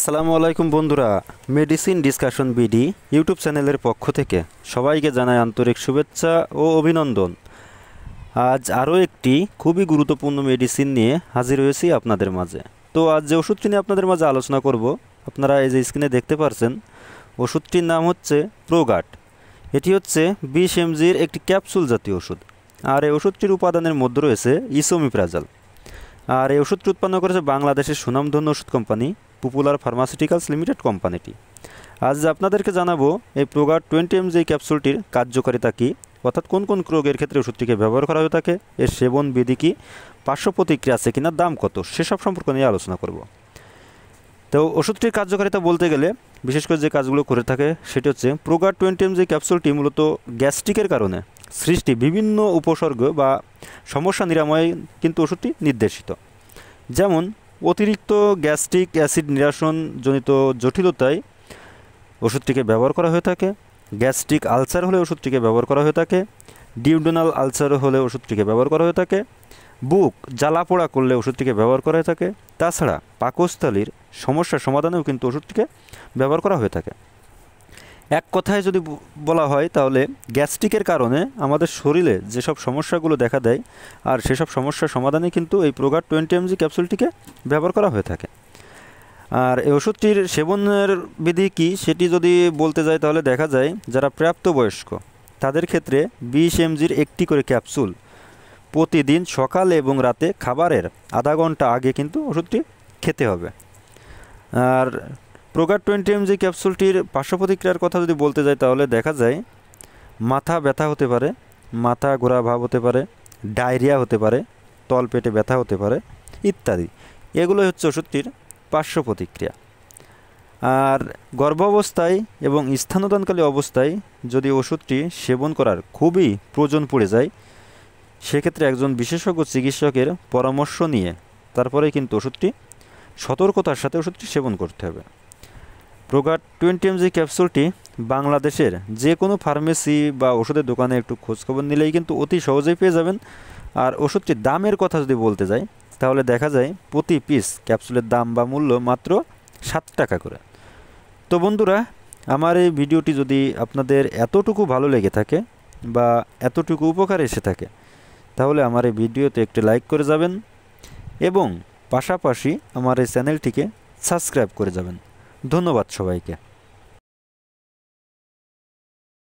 আসসালামু আলাইকুম বন্ধুরা, মেডিসিন ডিসকাশন বিডি ইউটিউব চ্যানেলের পক্ষ থেকে সবাইকে জানাই আন্তরিক শুভেচ্ছা ও অভিনন্দন। আজ আরও একটি খুবই গুরুত্বপূর্ণ মেডিসিন নিয়ে হাজির হয়েছি আপনাদের মাঝে। তো আজ যে ওষুধটি নিয়ে আপনাদের মাঝে আলোচনা করব, আপনারা এই যে স্ক্রিনে দেখতে পাচ্ছেন, ওষুধটির নাম হচ্ছে প্রোগাট। এটি হচ্ছে 20 mgর একটি ক্যাপসুল জাতীয় ওষুধ। আর এই ওষুধটির উপাদানের মধ্যে রয়েছে ইসোমিপ্রাজল। আর এই ওষুধটি উৎপন্ন করেছে বাংলাদেশের সুনামধন্য ওষুধ কোম্পানি পপুলার ফার্মাসিউটিক্যালস লিমিটেড কোম্পানিটি। আজ আপনাদেরকে জানাবো এই প্রোগাট 20 mg ক্যাপসুলটির কার্যকারিতা কী, অর্থাৎ কোন কোন রোগের ক্ষেত্রে ওষুধটিকে ব্যবহার করা হয়ে থাকে, এর সেবন বিধি কী, পার্শ্ব প্রতিক্রিয়া আছে কিনা, দাম কত, সেসব সম্পর্কে নিয়ে আলোচনা করব। তো ওষুধটির কার্যকারিতা বলতে গেলে বিশেষ করে যে কাজগুলো করে থাকে সেটি হচ্ছে প্রোগাট 20 mg ক্যাপসুলটি মূলত গ্যাস্ট্রিকের কারণে সৃষ্টি বিভিন্ন উপসর্গ বা সমস্যা নিরাময় কিন্তু ওষুধটি নির্দেশিত। যেমন অতিরিক্ত গ্যাস্ট্রিক অ্যাসিড নিরাসনজনিত জটিলতায় ওষুধটিকে ব্যবহার করা হয়ে থাকে, গ্যাস্ট্রিক আলসার হলে ওষুধটিকে ব্যবহার করা হয়ে থাকে, ডিউডেনাল আলসার হলে ওষুধটিকে ব্যবহার করা হয়ে থাকে, বুক জ্বালা পোড়া করলে ওষুধটিকে ব্যবহার করা হয়ে থাকে। তাছাড়া পাকস্থলীর সমস্যা সমাধানেও কিন্তু ওষুধটিকে ব্যবহার করা হয়ে থাকে। এক কথায় যদি বলা হয় তাহলে গ্যাস্ট্রিকের কারণে আমাদের শরীরে যেসব সমস্যাগুলো দেখা দেয় আর সেসব সমস্যার সমাধানে কিন্তু এই প্রোগাট 20 mg ক্যাপসুলটিকে ব্যবহার করা হয়ে থাকে। আর এই ওষুধটির সেবনের বিধি কী সেটি যদি বলতে যাই তাহলে দেখা যায় যারা প্রাপ্তবয়স্ক তাদের ক্ষেত্রে 20 mgর একটি করে ক্যাপসুল প্রতিদিন সকালে এবং রাতে খাবারের আধা ঘন্টা আগে কিন্তু ওষুধটি খেতে হবে। আর প্রোগাট 20 mg ক্যাপসুলটির পার্শ্ব প্রতিক্রিয়ার কথা যদি বলতে যাই তাহলে দেখা যায় মাথা ব্যথা হতে পারে, মাথা ঘোরা ভাব হতে পারে, ডায়রিয়া হতে পারে, তলপেটে ব্যথা হতে পারে ইত্যাদি। এগুলো হচ্ছে ওষুধটির পার্শ্ব প্রতিক্রিয়া। আর গর্ভাবস্থায় এবং স্তন্যদানকালী অবস্থায় যদি ওষুধটি সেবন করার খুবই প্রয়োজন পড়ে যায় সেক্ষেত্রে একজন বিশেষজ্ঞ চিকিৎসকের পরামর্শ নিয়ে তারপরে কিন্তু ওষুধটি সতর্কতার সাথে ওষুধটি সেবন করতে হবে। প্রোগাট 20 mg ক্যাপসুলটি বাংলাদেশের যে কোনো ফার্মেসি বা ওষুধের দোকানে একটু খোঁজখবর নিলেই কিন্তু অতি সহজেই পেয়ে যাবেন। আর ওষুধটির দামের কথা যদি বলতে যাই তাহলে দেখা যায় প্রতি পিস ক্যাপসুলের দাম বা মূল্য মাত্র 7 টাকা করে। তো বন্ধুরা, আমার এই ভিডিওটি যদি আপনাদের এতটুকু ভালো লেগে থাকে বা এতটুকু উপকার এসে থাকে তাহলে আমার এই ভিডিওতে একটি লাইক করে যাবেন এবং পাশাপাশি আমার এই চ্যানেলটিকে সাবস্ক্রাইব করে যাবেন। ধন্যবাদ সবাইকে।